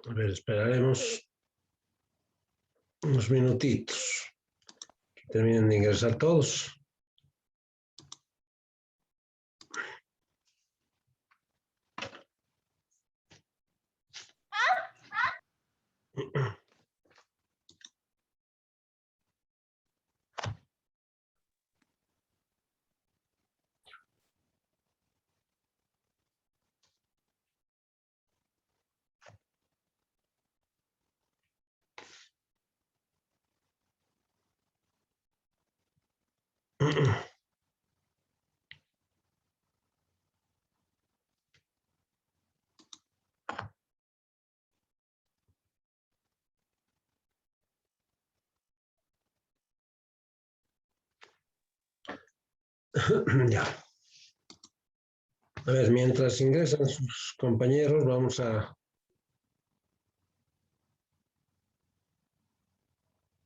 A ver, esperaremos unos minutitos. Que terminen de ingresar todos. Ya. A ver, mientras ingresan sus compañeros, vamos a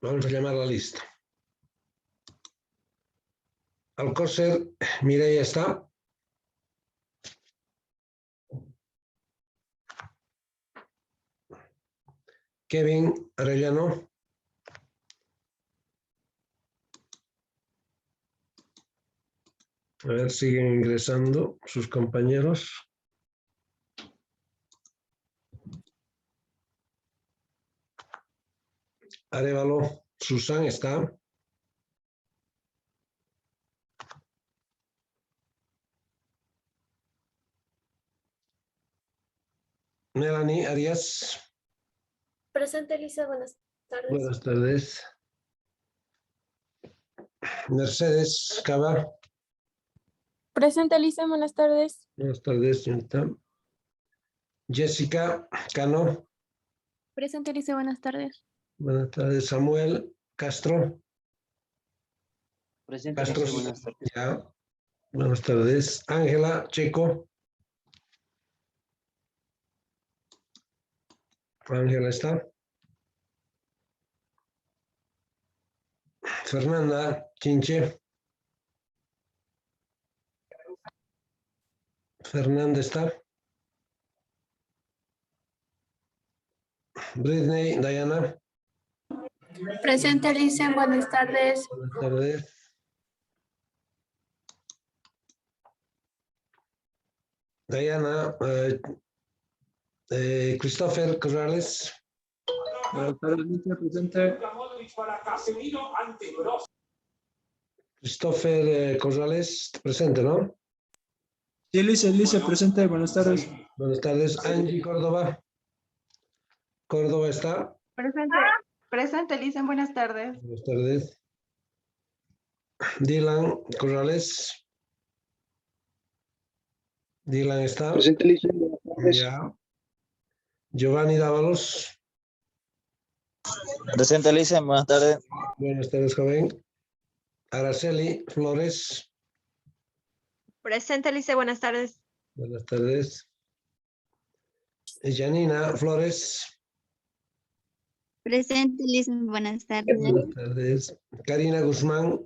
llamar la lista. Alcócer, Mireia está. Kevin Arellano. A ver, siguen ingresando sus compañeros. Arévalo, Susan está. Melanie Arias. Presente, Elisa, buenas tardes. Buenas tardes. Mercedes Cava. Presente, Elisa, buenas tardes. Buenas tardes, señorita. Jessica Cano. Presente, Elisa, buenas tardes. Buenas tardes. Samuel Castro. Presente, Castro, Elisa, buenas tardes. ya. Buenas tardes. Ángela Checo. Ángela está. Fernanda Chinche. Fernanda está. Britney Diana. Presente, Elisa, buenas tardes. Buenas tardes. Diana, Christopher Corrales. Buenas tardes, Elisa, presente. Christopher Corrales, presente, ¿no? Sí, Elisa, presente. Buenas tardes. Buenas tardes. Angie Córdoba. Córdoba está. Presente, presente, Elisa, buenas tardes. Buenas tardes. Dylan Corrales. Dylan está. Presente, Elisa, buenas tardes. Ya. Giovanni Dávalos. Presente, Elisa, buenas tardes. Buenas tardes, joven. Araceli Flores. Presente, Elisa, buenas tardes. Buenas tardes. Janina Flores. Presente, Elisa, buenas tardes. Buenas tardes. Karina Guzmán.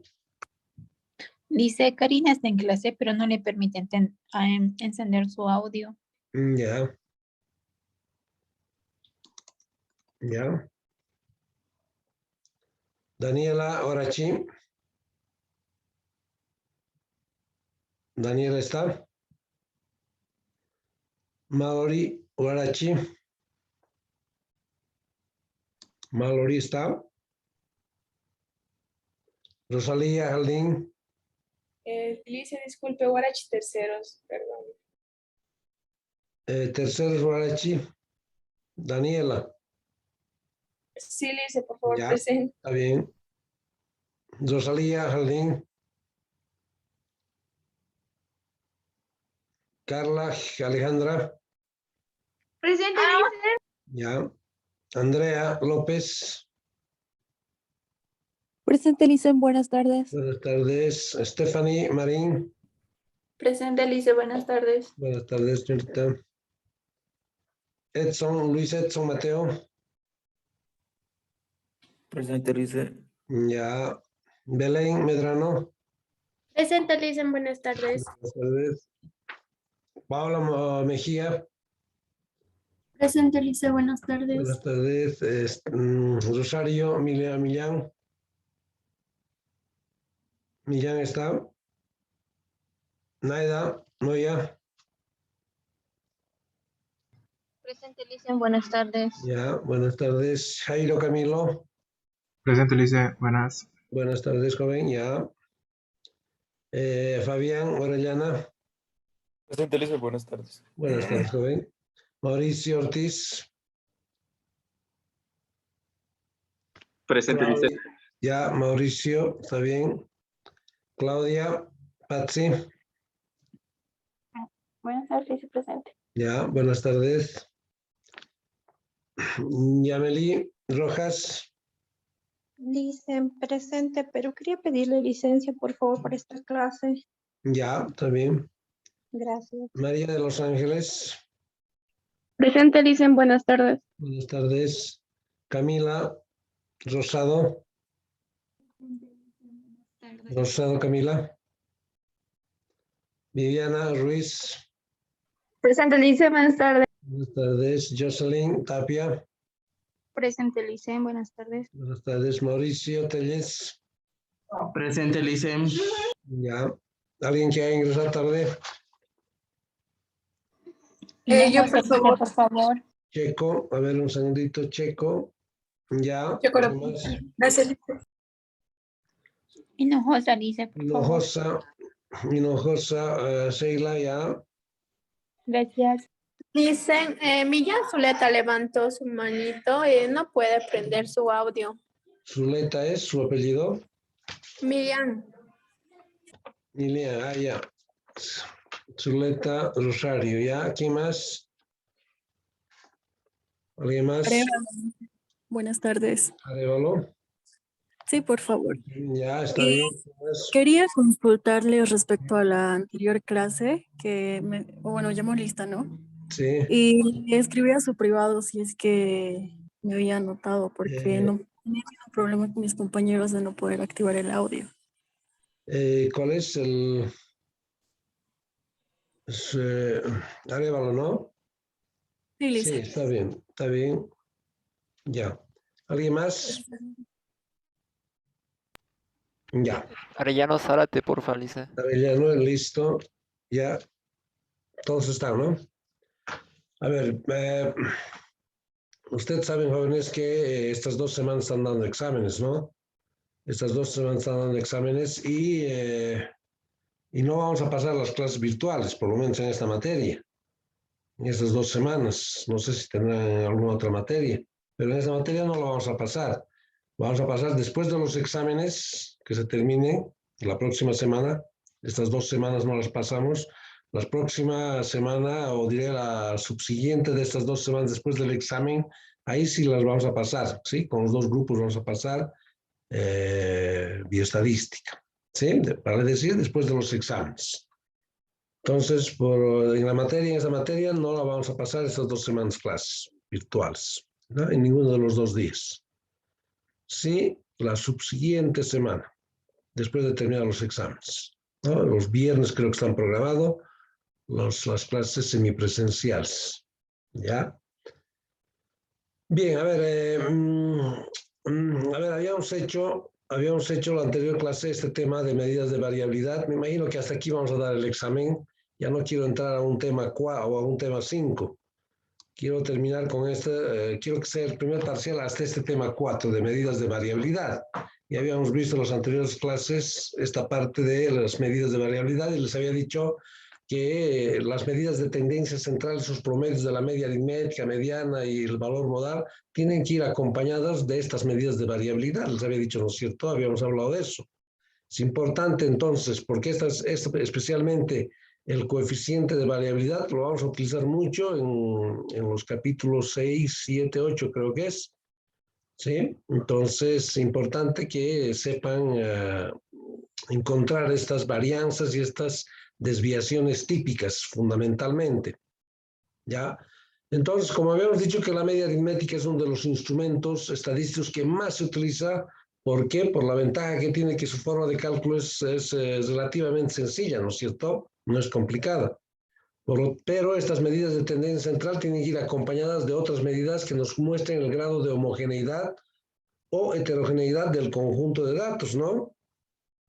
Dice, Karina está en clase, pero no le permite encender su audio. Ya. Ya. Daniela Orachi. Daniela está. Mallory Orachi. Mallory está. Rosalía Jaldín. Elisa, disculpe, Guarachi terceros, perdón. Terceros Orachi. Daniela. Sí, Elisa, por favor, Ya. presente. Está bien. Rosalía Jaldín. Carla Alejandra. Presente, Elisa. Ya. Andrea López. Presente, Elisa, buenas tardes. Buenas tardes. Stephanie Marín. Presente, Elisa, buenas tardes. Buenas tardes, señorita. Luis Edson Mateo. Presente, Lice. Ya. Belén Medrano. Presente, Lisa. Buenas tardes. Buenas tardes. Paula Mejía. Presente, Lisa. Buenas tardes. Buenas tardes. Rosario Millán. Millán está. Naida Moya. Presente, Lisa. Buenas tardes. Ya, buenas tardes. Jairo Camilo. Presente, Lice. Buenas. Buenas tardes, joven. Ya. Fabián Orellana. Presente, Lice. Buenas tardes. Buenas tardes, joven. Mauricio Ortiz. Presente, Lice. Ya, Mauricio, está bien. Claudia, Patsy. Buenas tardes, presente. Ya, buenas tardes. Yameli Rojas. Dice presente, pero quería pedirle licencia, por favor, para esta clase. Ya, está bien. Gracias. María de Los Ángeles. Presente, Lisa. Buenas tardes. Buenas tardes. Camila Rosado. Rosado Camila. Viviana Ruiz. Presente, Lisa. Buenas tardes. Buenas tardes. Jocelyn Tapia. Presente, Lisa. Buenas tardes. Buenas tardes. Mauricio Telles. Presente, Lice. Ya. ¿Alguien que haya ingresado tarde? Hinojosa, Lice, por favor. Checo. A ver, un segundito. Checo. Ya. Checo, ¿Algo más? Gracias, Lice. Hinojosa, Lice, por favor. Hinojosa, Sheila, ya. Gracias. Dicen, Millán Zuleta levantó su manito y no puede prender su audio. Zuleta es su apellido. Millán. Nilia, ya. Zuleta Rosario, ya. ¿Quién más? ¿Alguien más? Buenas tardes. Arévalo. Sí, por favor. Ya, está Y bien. ¿Quién más? quería consultarle respecto a la anterior clase, bueno, llamo lista, ¿no? Sí. Y le escribí a su privado si es que me había anotado, porque Eh. no tenía un problema con mis compañeros de no poder activar el audio. ¿Cuál es el...? Arévalo, ¿no? Sí, Sí, Lisa. está bien. Está bien. Ya. ¿Alguien más? Ya. Arellano Zárate, porfa, Lisa. Arellano, listo. Ya. Todos están, ¿no? A ver, ustedes saben, jóvenes, que estas 2 semanas están dando exámenes, ¿no? Estas 2 semanas están dando exámenes y no vamos a pasar las clases virtuales, por lo menos en esta materia. En estas 2 semanas. No sé si tendrán alguna otra materia, pero en esta materia no la vamos a pasar. Vamos a pasar después de los exámenes que se terminen la próxima semana. Estas 2 semanas no las pasamos. La próxima semana, o diré la subsiguiente de estas 2 semanas después del examen, ahí sí las vamos a pasar, ¿sí? Con los 2 grupos vamos a pasar bioestadística, ¿sí? Para decir, después de los exámenes. Entonces, en esa materia no la vamos a pasar estas 2 semanas clases virtuales, ¿no? En ninguno de los 2 días. Sí, la subsiguiente semana, después de terminar los exámenes, ¿no? Los viernes creo que están programados las clases semipresenciales, ¿ya? Bien, a ver, habíamos hecho la anterior clase este tema de medidas de variabilidad. Me imagino que hasta aquí vamos a dar el examen. Ya no quiero entrar a un tema 4 o a un tema 5. Quiero terminar con quiero que sea el primer parcial hasta este tema 4 de medidas de variabilidad. Ya habíamos visto en las anteriores clases esta parte de las medidas de variabilidad y les había dicho que las medidas de tendencia central, sus promedios de la media aritmética, mediana y el valor modal, tienen que ir acompañadas de estas medidas de variabilidad. Les había dicho, ¿no es cierto? Habíamos hablado de eso. Es importante entonces, porque especialmente el coeficiente de variabilidad lo vamos a utilizar mucho en los capítulos 6, 7, 8 creo que es. ¿Sí? Entonces, es importante que sepan encontrar estas varianzas y estas desviaciones típicas, fundamentalmente. ¿Ya? Entonces, como habíamos dicho que la media aritmética es uno de los instrumentos estadísticos que más se utiliza, ¿por qué? Por la ventaja que tiene que su forma de cálculo es relativamente sencilla, ¿no es cierto? No es complicada. Pero estas medidas de tendencia central tienen que ir acompañadas de otras medidas que nos muestren el grado de homogeneidad o heterogeneidad del conjunto de datos, ¿no?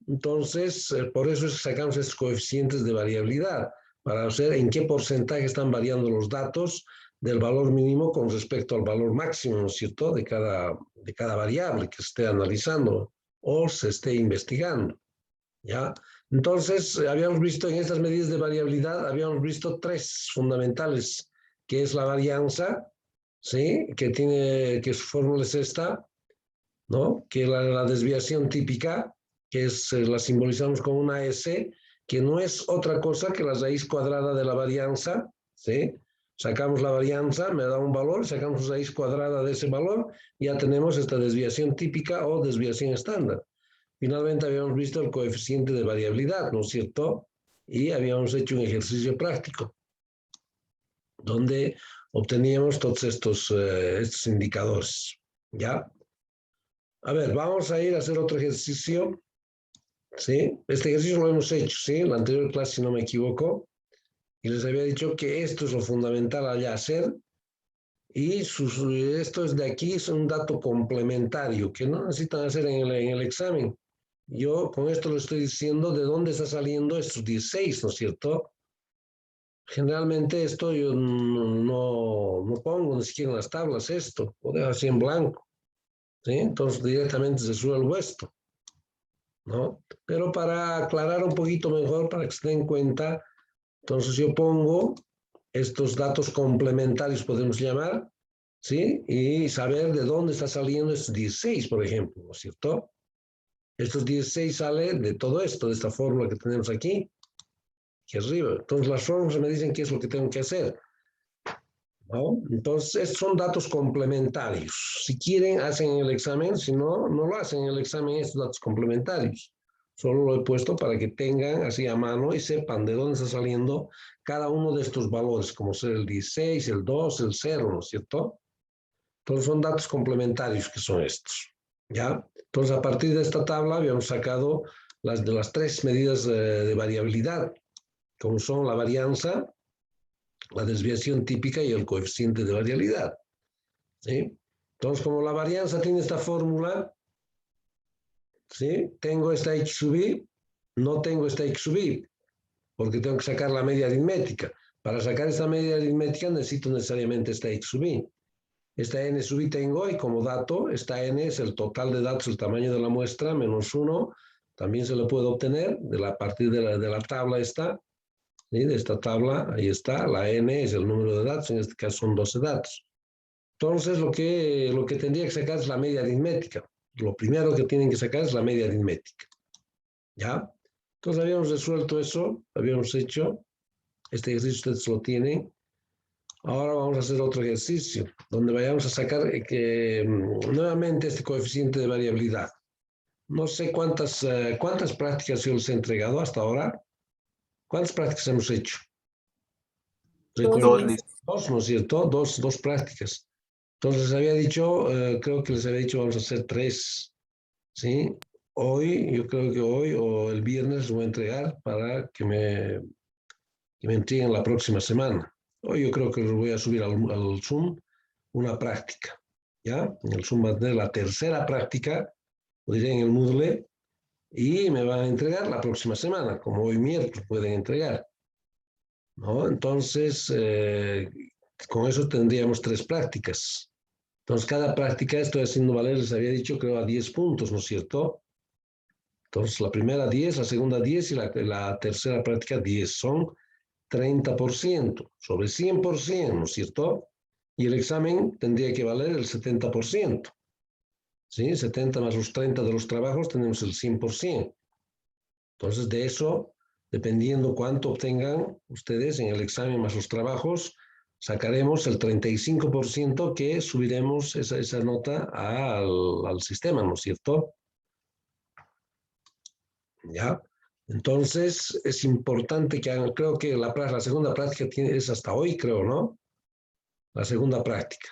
Entonces, por eso es que sacamos estos coeficientes de variabilidad, para ver en qué porcentaje están variando los datos del valor mínimo con respecto al valor máximo, ¿no es cierto?, de cada variable que se esté analizando o se esté investigando, ¿ya? Entonces, habíamos visto en estas medidas de variabilidad, habíamos visto tres fundamentales, que es la varianza, ¿sí?, que su fórmula es esta, ¿no?, que la desviación típica, que la simbolizamos con una S, que no es otra cosa que la raíz cuadrada de la varianza, ¿sí? Sacamos la varianza, me da un valor, sacamos la raíz cuadrada de ese valor, ya tenemos esta desviación típica o desviación estándar. Finalmente habíamos visto el coeficiente de variabilidad, ¿no es cierto? Y habíamos hecho un ejercicio práctico, donde obteníamos todos estos indicadores, ¿ya? A ver, vamos a ir a hacer otro ejercicio, ¿sí? Este ejercicio lo hemos hecho, ¿sí? En la anterior clase, si no me equivoco, y les había dicho que esto es lo fundamental allá hacer, y esto es de aquí, es un dato complementario, que no necesitan hacer en el examen. Yo con esto le estoy diciendo de dónde está saliendo estos 16, ¿no es cierto? Generalmente esto yo no pongo ni siquiera en las tablas esto, lo dejo así en blanco, ¿sí? Entonces directamente se resuelvo esto, ¿no? Pero para aclarar un poquito mejor, para que se den cuenta, entonces yo pongo estos datos complementarios, podemos llamar, ¿sí? Y saber de dónde está saliendo estos 16, por ejemplo, ¿no es cierto? Estos 16 salen de todo esto, de esta fórmula que tenemos aquí arriba. Entonces las fórmulas me dicen qué es lo que tengo que hacer, ¿no? Entonces estos son datos complementarios. Si quieren, hacen en el examen. Si no, no lo hacen en el examen estos datos complementarios. Solo lo he puesto para que tengan así a mano y sepan de dónde está saliendo cada uno de estos valores, como ser el 16, el 2, el 0, ¿no es cierto? Entonces son datos complementarios que son estos, ¿ya? Entonces a partir de esta tabla habíamos sacado las tres medidas de variabilidad, como son la varianza, la desviación típica y el coeficiente de variabilidad, ¿sí? Entonces, como la varianza tiene esta fórmula, ¿sí? Tengo esta X sub I, no tengo esta X sub I, porque tengo que sacar la media aritmética. Para sacar esta media aritmética necesito necesariamente esta X sub I. Esta N sub I tengo, y como dato, esta N es el total de datos, el tamaño de la muestra, menos 1, también se lo puedo obtener a partir de la tabla esta, ¿sí? De esta tabla, ahí está, la N es el número de datos, en este caso son 12 datos. Entonces lo que tendría que sacar es la media aritmética. Lo primero que tienen que sacar es la media aritmética, ¿ya? Entonces habíamos resuelto eso, habíamos hecho, este ejercicio ustedes lo tienen. Ahora vamos a hacer otro ejercicio, donde vayamos a sacar nuevamente este coeficiente de variabilidad. No sé cuántas prácticas yo les he entregado hasta ahora. ¿Cuántas prácticas hemos hecho? Dos, ¿no es cierto? Dos prácticas. Entonces les había dicho, creo que les había dicho vamos a hacer 3, ¿sí? Yo creo que hoy o el viernes les voy a entregar para que me entreguen la próxima semana. Hoy yo creo que les voy a subir al Zoom una práctica, ¿ya? En el Zoom va a tener la tercera práctica, lo diré en el Moodle, y me van a entregar la próxima semana, como hoy miércoles pueden entregar, ¿no? Entonces, con eso tendríamos 3 prácticas. Entonces, cada práctica estoy haciendo valer, les había dicho, creo, a 10 puntos, ¿no es cierto? Entonces, la primera 10, la segunda 10 y la tercera práctica 10. Son 30%, sobre 100%, ¿no es cierto? Y el examen tendría que valer el 70%. ¿Sí? 70 más los 30 de los trabajos tenemos el 100%. Entonces, de eso, dependiendo cuánto obtengan ustedes en el examen más los trabajos, sacaremos el 35% que subiremos esa nota al sistema, ¿no es cierto? ¿Ya? Entonces, es importante que hagan, creo que la segunda práctica es hasta hoy, creo, ¿no? la segunda práctica.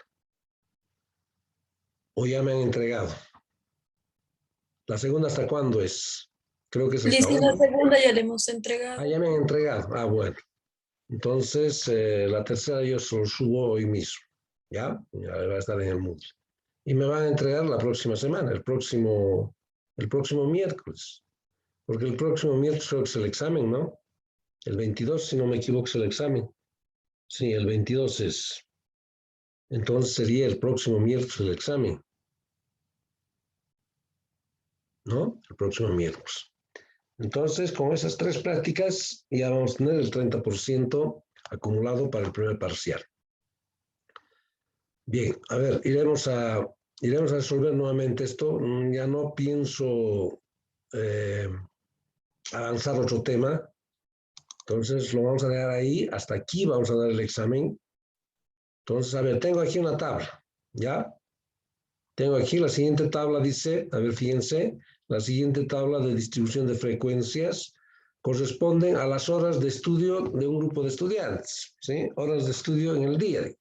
O ya me han entregado. ¿La segunda hasta cuándo es? Creo que es hasta Lice, hoy. la segunda ya le hemos entregado. Ah, ya me han entregado. Ah, bueno. Entonces, la tercera yo se lo subo hoy mismo. ¿Ya? Ya va a estar en el Moodle. Y me van a entregar la próxima semana, el próximo miércoles. Porque el próximo miércoles creo que es el examen, ¿no? El 22, si no me equivoco, es el examen. Sí, el 22 es. Entonces sería el próximo miércoles el examen. ¿No? El próximo miércoles. Entonces, con esas 3 prácticas ya vamos a tener el 30% acumulado para el primer parcial. Bien, a ver, iremos a resolver nuevamente esto. Ya no pienso avanzar otro tema. Entonces, lo vamos a dejar ahí. Hasta aquí vamos a dar el examen. Entonces, a ver, tengo aquí una tabla, ¿ya? Tengo aquí la siguiente tabla, dice, a ver, fíjense, la siguiente tabla de distribución de frecuencias corresponden a las horas de estudio de un grupo de estudiantes, ¿sí? Horas de estudio en el día.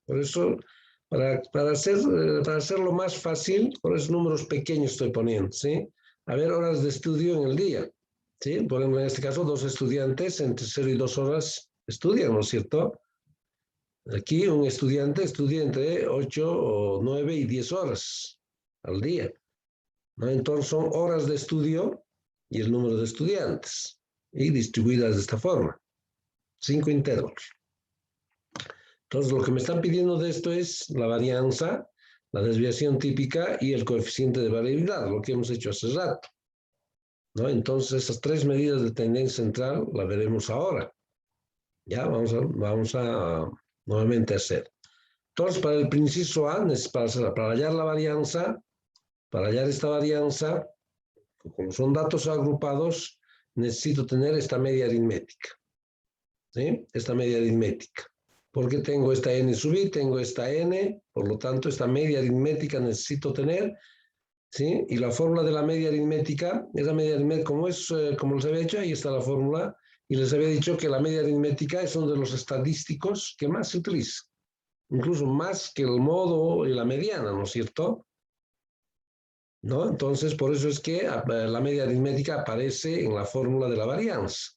Por eso, para hacerlo más fácil, por esos números pequeños estoy poniendo, ¿sí? A ver, horas de estudio en el día, ¿sí? Por ejemplo, en este caso, 2 estudiantes entre 0 y 2 horas estudian, ¿no es cierto? Aquí un estudiante estudia entre 8 o 9 y 10 horas al día, ¿no? Entonces son horas de estudio y el número de estudiantes, y distribuidas de esta forma, 5 intervalos. Entonces lo que me están pidiendo de esto es la varianza, la desviación típica y el coeficiente de variabilidad, lo que hemos hecho hace rato, ¿no? Entonces esas 3 medidas de tendencia central las veremos ahora. Ya vamos a nuevamente hacer. Entonces, para el inciso A, para hallar la varianza, para hallar esta varianza, como son datos agrupados, necesito tener esta media aritmética. ¿Sí? Esta media aritmética. Porque tengo esta n sub i, tengo esta n, por lo tanto, esta media aritmética necesito tener. ¿Sí? Y la fórmula de la media aritmética, esa media aritmética, como les había dicho, ahí está la fórmula, y les había dicho que la media aritmética es uno de los estadísticos que más se utiliza. Incluso más que el modo y la mediana, ¿no es cierto? ¿No? Entonces, por eso es que la media aritmética aparece en la fórmula de la varianza.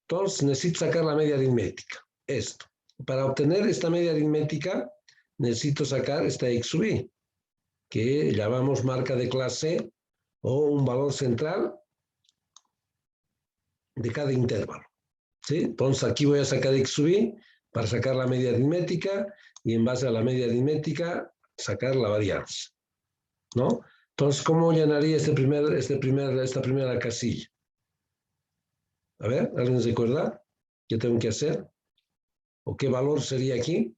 Entonces, necesito sacar la media aritmética. Esto. Para obtener esta media aritmética, necesito sacar esta x sub i, que llamamos marca de clase o un valor central de cada intervalo. ¿Sí? Entonces, aquí voy a sacar x sub i para sacar la media aritmética y en base a la media aritmética sacar la varianza, ¿no? Entonces, ¿cómo llenaría esta primera casilla? A ver, ¿alguien se acuerda? ¿Qué tengo que hacer? ¿O qué valor sería aquí?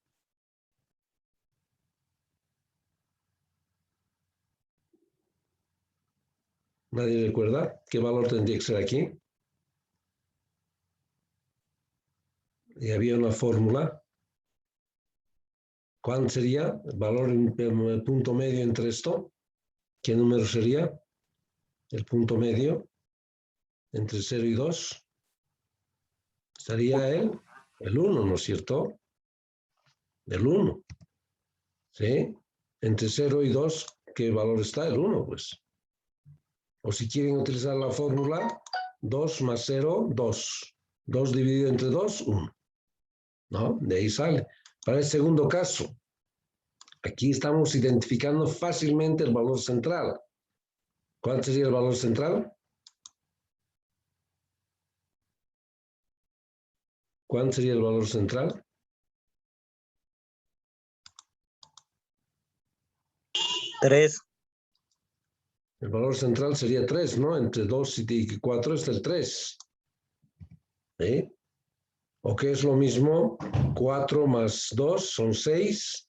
¿Nadie recuerda? ¿Qué valor tendría que ser aquí? Y había una fórmula. ¿Cuál sería el valor el punto medio entre esto? ¿Qué número sería? El punto medio entre 0 y 2. Estaría el 1, ¿no es cierto? El 1. ¿Sí? Entre 0 y 2, ¿qué valor está? El 1, pues. O si quieren utilizar la fórmula, 2 más 0, 2. 2 dividido entre 2, 1. ¿No? De ahí sale. Para el segundo caso, aquí estamos identificando fácilmente el valor central. ¿Cuál sería el valor central? ¿Cuál sería el valor central? Tres. El valor central sería 3, ¿no? Entre 2 y 4 está el 3. ¿Sí? O que es lo mismo, 4 más 2 son 6.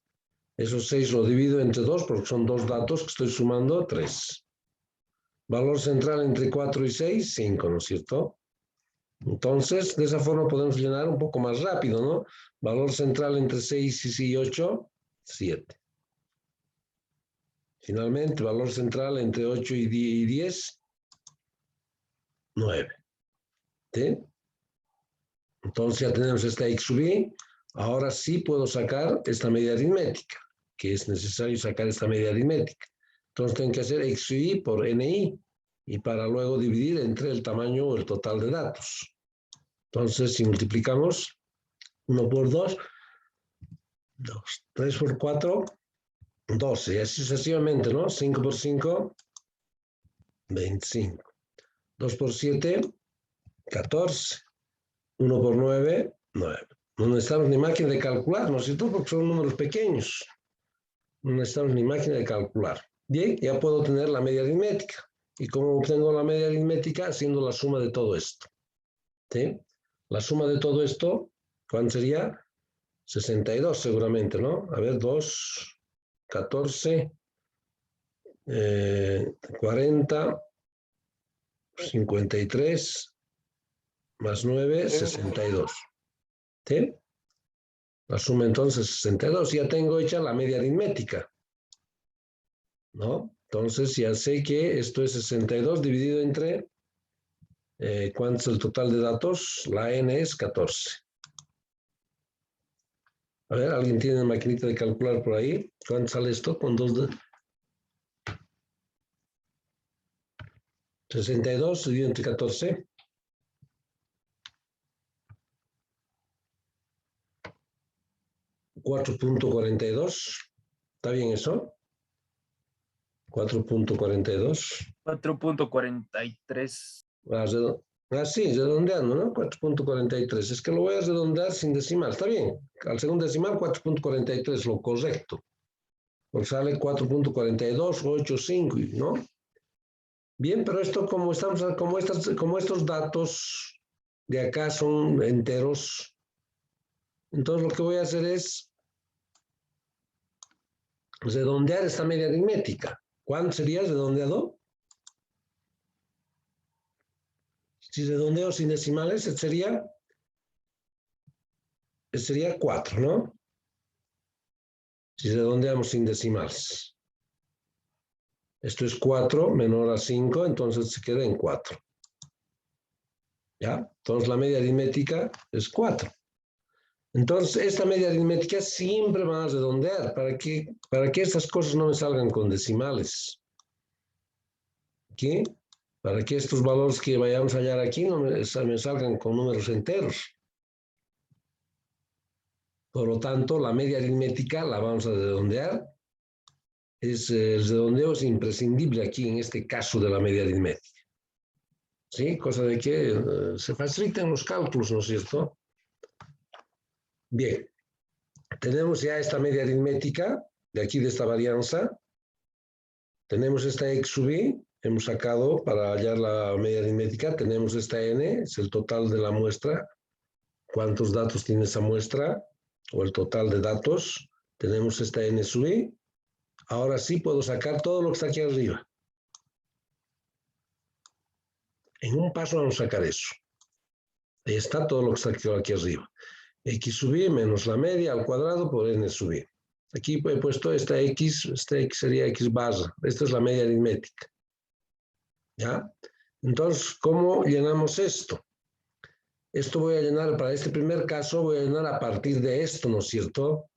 Esos 6 lo divido entre 2 porque son 2 datos que estoy sumando, 3. Valor central entre 4 y 6, 5, ¿no es cierto? Entonces, de esa forma podemos llenar un poco más rápido, ¿no? Valor central entre 6 y 8, 7. Finalmente, valor central entre 8 y 10, 9. ¿Sí? Entonces ya tenemos esta x sub i, Ahora sí puedo sacar esta media aritmética, que es necesario sacar esta media aritmética. Entonces tengo que hacer x sub i por ni, y para luego dividir entre el tamaño o el total de datos. Entonces, si multiplicamos 1 por 2, 3 por 4, 12, y así sucesivamente, ¿no? 5 por 5, 25. 2 por 7, 14. 1 por 9, 9. No necesitamos ni máquina de calcular, ¿no es cierto? Porque son números pequeños. No necesitamos ni máquina de calcular. Bien, ya puedo tener la media aritmética. ¿Y cómo obtengo la media aritmética? Haciendo la suma de todo esto. ¿Sí? La suma de todo esto, ¿cuánto sería? 62 seguramente, ¿no? A ver, 2, 14, 40, 53, más 9, 62. ¿Sí? La suma entonces 62. Ya tengo hecha la media aritmética, ¿no? Entonces ya sé que esto es 62 dividido entre, ¿cuánto es el total de datos? La n es 14. A ver, ¿alguien tiene maquinita de calcular por ahí? ¿Cuánto sale esto con 2 de 62 dividido entre 14? 4.42. ¿Está bien eso? 4.42. 4.43. Sí, redondeando, ¿no? 4.43. Es que lo voy a redondear sin decimal. Está bien. Al segundo decimal, 4.43, lo correcto. Pues sale 4.4285, ¿no? Bien, pero esto como estos datos de acá son enteros, entonces lo que voy a hacer es redondear esta media aritmética. ¿Cuánto sería redondeado? Si redondeo sin decimales, sería 4, ¿no? Si redondeamos sin decimales. Esto es 4 menor a 5, entonces se queda en 4. ¿Ya? Entonces la media aritmética es 4. Entonces esta media aritmética siempre va a redondear para que estas cosas no me salgan con decimales. ¿Qué? Para que estos valores que vayamos a hallar aquí no me salgan con números enteros. Por lo tanto, la media aritmética la vamos a redondear. El redondeo es imprescindible aquí en este caso de la media aritmética. ¿Sí? Cosa de que se facilitan los cálculos, ¿no es cierto? Bien. Tenemos ya esta media aritmética de aquí de esta varianza. Tenemos esta x sub i. Hemos sacado para hallar la media aritmética. Tenemos esta n, es el total de la muestra. ¿Cuántos datos tiene esa muestra? O el total de datos. Tenemos esta n sub i. Ahora sí puedo sacar todo lo que está aquí arriba. En un paso vamos a sacar eso. Ahí está todo lo que está aquí arriba. X sub i menos la media al cuadrado por n sub i. Aquí he puesto esta x sería x barra. Esta es la media aritmética. ¿Ya? Entonces, ¿cómo llenamos esto? Esto voy a llenar, para este primer caso, voy a llenar a partir de esto, ¿no es cierto?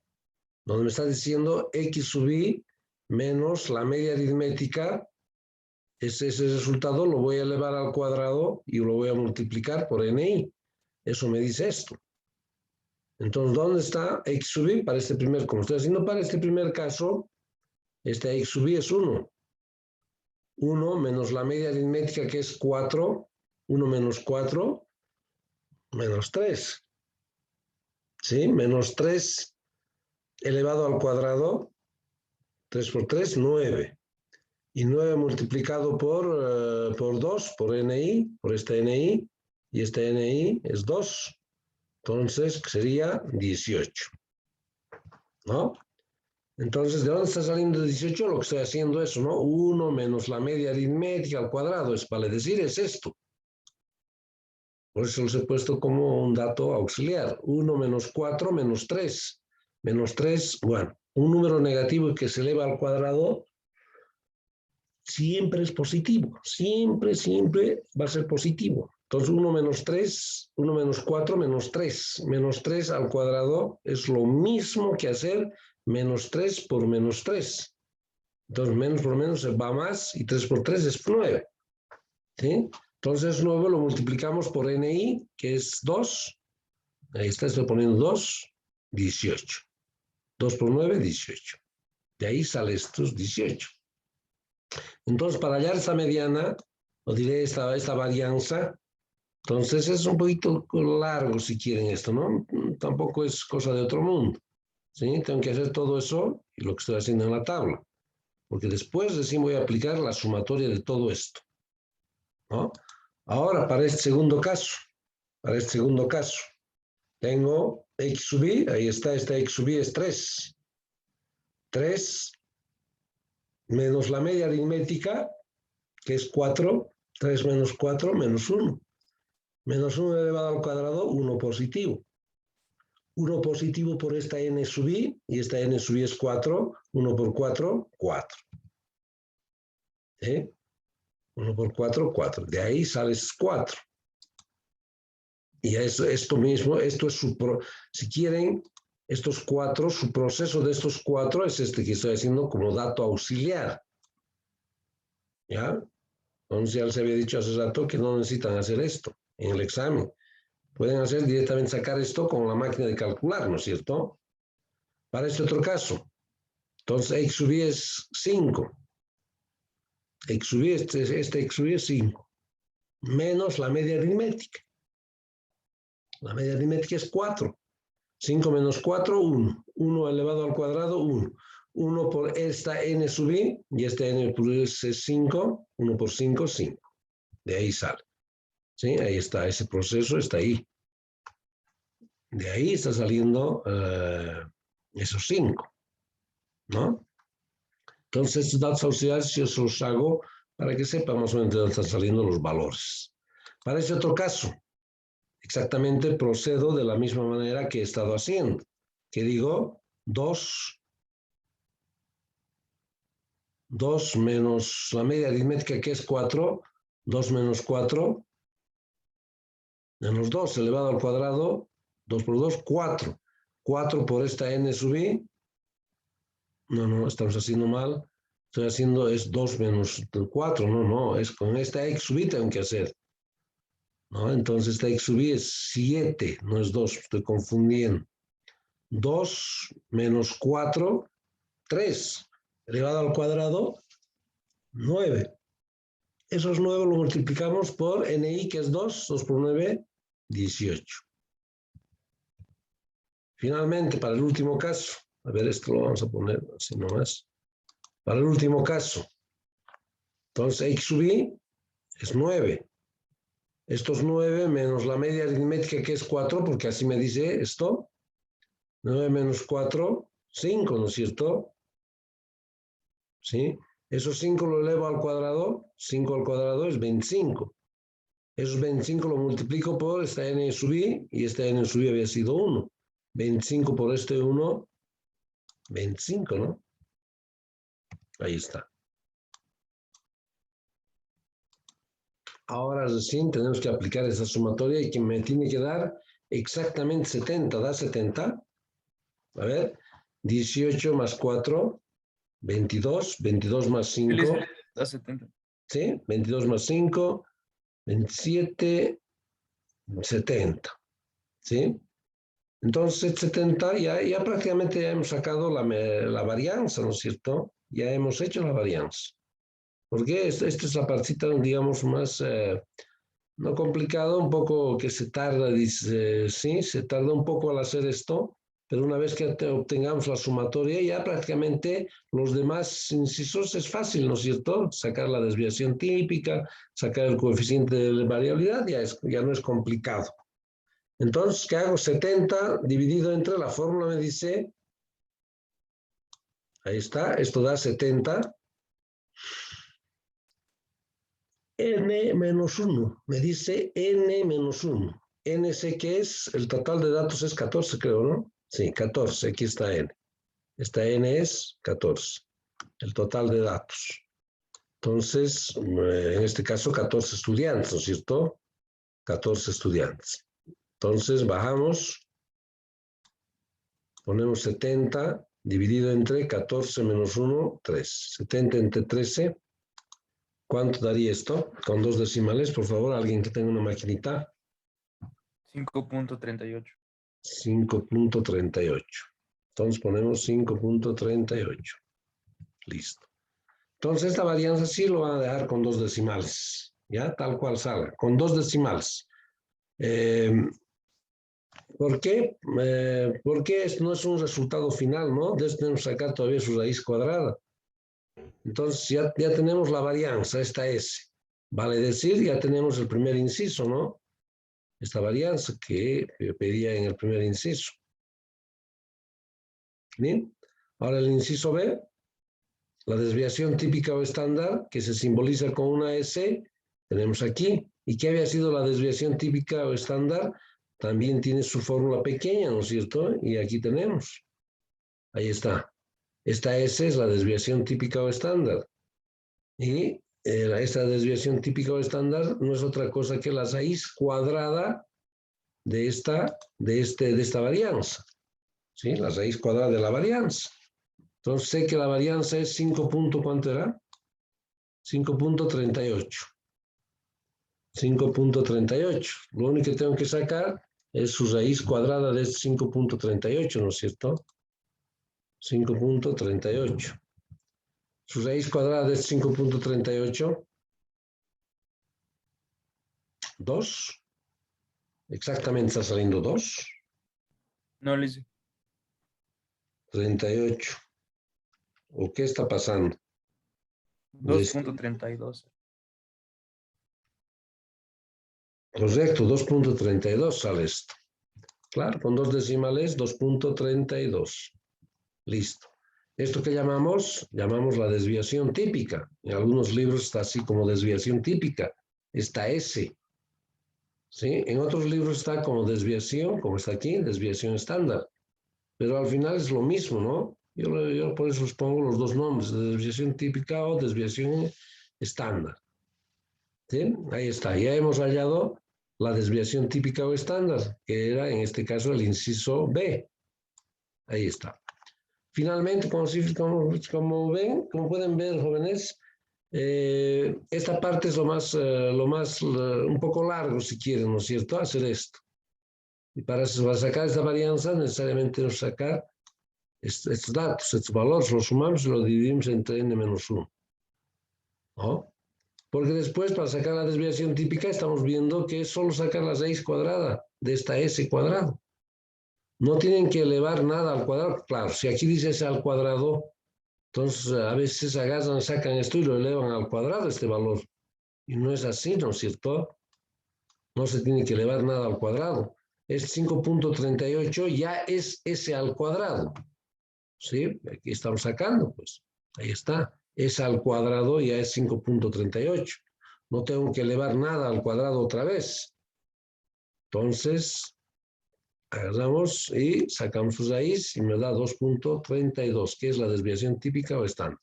Donde me está diciendo x sub i menos la media aritmética. Ese resultado lo voy a elevar al cuadrado y lo voy a multiplicar por ni. Eso me dice esto. Entonces, ¿dónde está x sub i para este primer? Como estoy haciendo para este primer caso, este x sub i es 1. 1 menos la media aritmética que es 4. 1 menos 4, menos 3. ¿Sí? Menos 3 elevado al cuadrado. 3 por 3, 9. Y 9 multiplicado por 2, por ni, por este ni. Y este ni es 2. Entonces sería 18. ¿No? Entonces, ¿de dónde está saliendo 18? Lo que estoy haciendo es, ¿no? 1 menos la media aritmética al cuadrado. Vale decir, es esto. Por eso los he puesto como un dato auxiliar. 1 menos 4 menos 3. Menos 3, bueno, un número negativo que se eleva al cuadrado siempre es positivo. Siempre va a ser positivo. Entonces 1 menos 3, 1 menos 4, menos 3. Menos 3 al cuadrado es lo mismo que hacer menos 3 por menos 3. Entonces menos por menos va más y 3 por 3 es 9. ¿Sí? Entonces 9 lo multiplicamos por NI, que es 2. Ahí está, estoy poniendo 2, 18. 2 por 9, 18. De ahí sale estos 18. Entonces, para hallar esta mediana, o diré esta varianza, entonces es un poquito largo si quieren esto, ¿no? Tampoco es cosa de otro mundo. ¿Sí? Tengo que hacer todo eso y lo que estoy haciendo en la tabla. Porque después recién voy a aplicar la sumatoria de todo esto, ¿no? Ahora, para este segundo caso, tengo x sub i, ahí está, esta x sub i es 3. 3 menos la media aritmética, que es 4, 3 menos 4, menos 1. Menos 1 elevado al cuadrado, 1 positivo. 1 positivo por esta n sub i, y esta n sub i es 4, 1 por 4, 4. ¿Sí? 1 por 4, 4. De ahí sales 4. Y esto mismo, esto es si quieren, estos 4, su proceso de estos 4 es este que estoy haciendo como dato auxiliar. ¿Ya? Entonces ya les había dicho hace rato que no necesitan hacer esto en el examen. Pueden hacer directamente sacar esto con la máquina de calcular, ¿no es cierto? Para este otro caso. Entonces x sub i es 5. X sub i, este x sub i es 5. Menos la media aritmética. La media aritmética es 4. 5 menos 4, 1. 1 elevado al cuadrado, 1. 1 por esta n sub i, y esta n por i es 5. 1 por 5, 5. De ahí sale. ¿Sí? Ahí está, ese proceso está ahí. De ahí está saliendo esos 5. ¿No? Entonces, estos datos auxiliares yo se los hago para que sepan más o menos de dónde están saliendo los valores. Para este otro caso, exactamente procedo de la misma manera que he estado haciendo. Que digo, 2 menos la media aritmética que es 4, 2 menos 4, menos 2 elevado al cuadrado, 2 por 2, 4. 4 por esta n sub i. No, estamos haciendo mal. Estoy haciendo es 2 menos 4. No, es con esta x sub i tengo que hacer. ¿No? Entonces esta x sub i es 7, no es 2, estoy confundiendo. 2 menos 4, 3. Elevado al cuadrado, 9. Esos 9 lo multiplicamos por ni, que es 2. 2 por 9, 18. Finalmente, para el último caso, a ver, esto lo vamos a poner así nomás. Para el último caso, entonces x sub i es 9. Estos 9 menos la media aritmética que es 4, porque así me dice esto. 9 menos 4, 5, ¿no es cierto? ¿Sí? Esos 5 lo elevo al cuadrado. 5 al cuadrado es 25. Esos 25 lo multiplico por esta n sub i, y esta n sub i había sido 1. 25 por este 1, 25, ¿no? Ahí está. Ahora recién tenemos que aplicar esa sumatoria y que me tiene que dar exactamente 70. ¿Da 70? A ver, 18 más 4, 22. 22 más 5. Da 70. ¿Sí? 22 más 5, 27, 70. ¿Sí? Entonces 70 ya prácticamente ya hemos sacado la varianza, ¿no es cierto? Ya hemos hecho la varianza. Porque esta es la partita, digamos, más, no complicado, un poco que se tarda, dice, sí, se tarda un poco al hacer esto, pero una vez que obtengamos la sumatoria, ya prácticamente los demás incisos es fácil, ¿no es cierto? Sacar la desviación típica, sacar el coeficiente de variabilidad, ya no es complicado. Entonces, ¿qué hago? 70 dividido entre la fórmula me dice, ahí está, esto da 70. N menos 1, me dice N menos 1. N sé que es, el total de datos es 14, creo, ¿no? Sí, 14, aquí está N. Esta N es 14, el total de datos. Entonces, en este caso, 14 estudiantes, ¿no es cierto? 14 estudiantes. Entonces bajamos, ponemos 70 dividido entre 14 menos 1, 3. 70 entre 13, ¿cuánto daría esto? Con 2 decimales, por favor, alguien que tenga una maquinita. 5.38. 5.38. Entonces ponemos 5.38. Listo. Entonces esta varianza sí lo van a dejar con 2 decimales. Ya, tal cual salga, con 2 decimales. ¿Por qué? Porque esto no es un resultado final, ¿no? De esto tenemos que sacar todavía su raíz cuadrada. Entonces ya tenemos la varianza, esta S. Vale decir, ya tenemos el primer inciso, ¿no? Esta varianza que yo pedía en el primer inciso. Bien. Ahora el inciso B, la desviación típica o estándar, que se simboliza con una S, tenemos aquí. ¿Y qué había sido la desviación típica o estándar? También tiene su fórmula pequeña, ¿no es cierto? Y aquí tenemos. Ahí está. Esta S es la desviación típica o estándar. Y esta desviación típica o estándar no es otra cosa que la raíz cuadrada de esta varianza. ¿Sí? La raíz cuadrada de la varianza. Entonces sé que la varianza es 5. ¿Cuánto era? 5.38. 5.38. Lo único que tengo que sacar es su raíz cuadrada de 5.38, ¿no es cierto? 5.38. Su raíz cuadrada de 5.38. 2. Exactamente está saliendo 2. No, le hice. 38. ¿O qué está pasando? 2.32. Correcto, 2.32 sale esto. Claro, con 2 decimales, 2.32. Listo. ¿Esto qué llamamos? Llamamos la desviación típica. En algunos libros está así como desviación típica. Esta S. ¿Sí? En otros libros está como desviación, como está aquí, desviación estándar. Pero al final es lo mismo, ¿no? Yo por eso les pongo los dos nombres, de desviación típica o desviación estándar. ¿Sí? Ahí está. Ya hemos hallado la desviación típica o estándar, que era en este caso el inciso B. Ahí está. Finalmente, como pueden ver, jóvenes, esta parte es un poco largo, si quieren, ¿no es cierto? Hacer esto. Y para sacar esta varianza, necesariamente tenemos que sacar estos datos, estos valores, los sumamos y los dividimos entre n-1. ¿No? Porque después, para sacar la desviación típica, estamos viendo que es solo sacar la raíz cuadrada de esta S cuadrado. No tienen que elevar nada al cuadrado. Claro, si aquí dice S al cuadrado, entonces a veces agarran, sacan esto y lo elevan al cuadrado este valor. Y no es así, ¿no es cierto? No se tiene que elevar nada al cuadrado. Es 5.38 ya es S al cuadrado. ¿Sí? Aquí estamos sacando, pues. Ahí está. S al cuadrado ya es 5.38. No tengo que elevar nada al cuadrado otra vez. Entonces, agarramos y sacamos su raíz y me da 2.32, que es la desviación típica o estándar.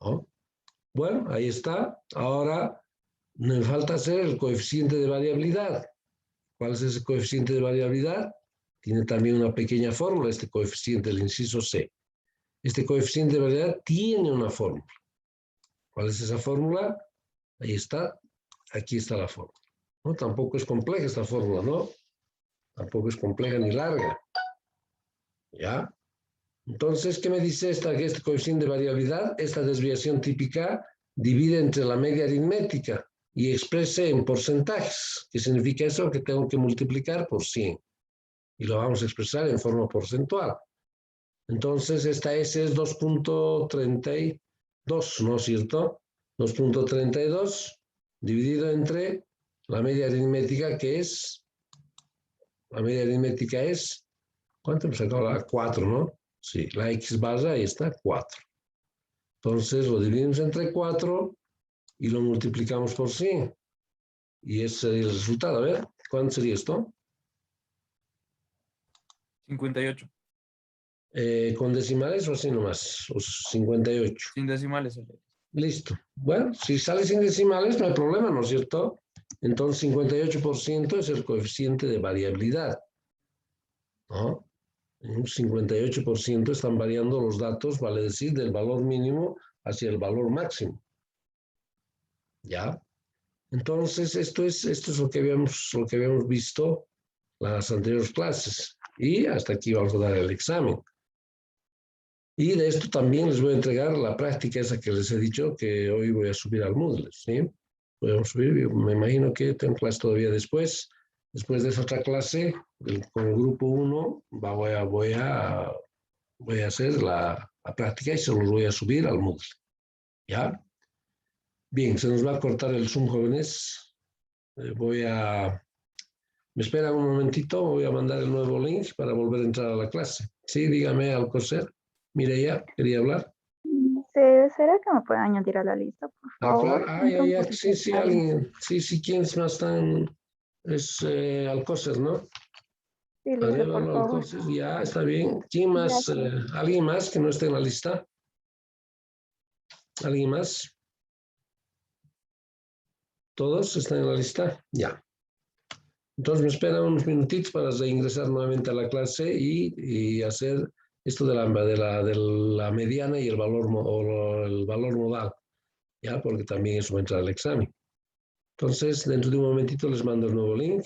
¿No? Bueno, ahí está. Ahora me falta hacer el coeficiente de variabilidad. ¿Cuál es ese coeficiente de variabilidad? Tiene también una pequeña fórmula, este coeficiente, el inciso C. Este coeficiente de variabilidad tiene una fórmula. ¿Cuál es esa fórmula? Ahí está. Aquí está la fórmula. ¿No? Tampoco es compleja esta fórmula, ¿no? Tampoco es compleja ni larga. ¿Ya? Entonces, ¿qué me dice este coeficiente de variabilidad? Esta desviación típica divide entre la media aritmética y exprese en porcentajes. ¿Qué significa eso? Que tengo que multiplicar por 100. Y lo vamos a expresar en forma porcentual. Entonces, esta S es 2.32, ¿no es cierto? 2.32 dividido entre la media aritmética, que es, la media aritmética es, ¿cuánto hemos sacado? La 4, ¿no? Sí, la X barra, ahí está, 4. Entonces, lo dividimos entre 4 y lo multiplicamos por 100. Y ese sería el resultado. A ver, ¿cuánto sería esto? 58. ¿Con decimales o así nomás? O 58. Sin decimales. Listo. Bueno, si sale sin decimales no hay problema, ¿no es cierto? Entonces, 58% es el coeficiente de variabilidad, ¿no? En un 58% están variando los datos, vale decir, del valor mínimo hacia el valor máximo. ¿Ya? Entonces, esto es lo que habíamos visto en las anteriores clases. Y hasta aquí vamos a dar el examen. Y de esto también les voy a entregar la práctica esa que les he dicho que hoy voy a subir al Moodle, ¿sí? Podemos subir, me imagino que tengo clase todavía después. Después de esa otra clase, con el grupo 1, voy a hacer la práctica y se los voy a subir al Moodle. ¿Ya? Bien, se nos va a cortar el Zoom, jóvenes. Me esperan un momentito, voy a mandar el nuevo link para volver a entrar a la clase. Sí, dígame, Alcocer. Mireia, ¿quería hablar? ¿Será que me pueden añadir a la lista, por favor? Ya. Sí, alguien. Sí, ¿quién más están? Es Alcocer, ¿no? Sí, Lice, por favor. Alcocer, ya, está bien. ¿Quién más? ¿Alguien más que no esté en la lista? ¿Alguien más? ¿Todos están en la lista? Ya. Entonces me esperan unos minutitos para reingresar nuevamente a la clase y hacer esto de la mediana y el valor modal, ¿ya? Porque también eso va a entrar al examen. Entonces, dentro de un momentito les mando el nuevo link.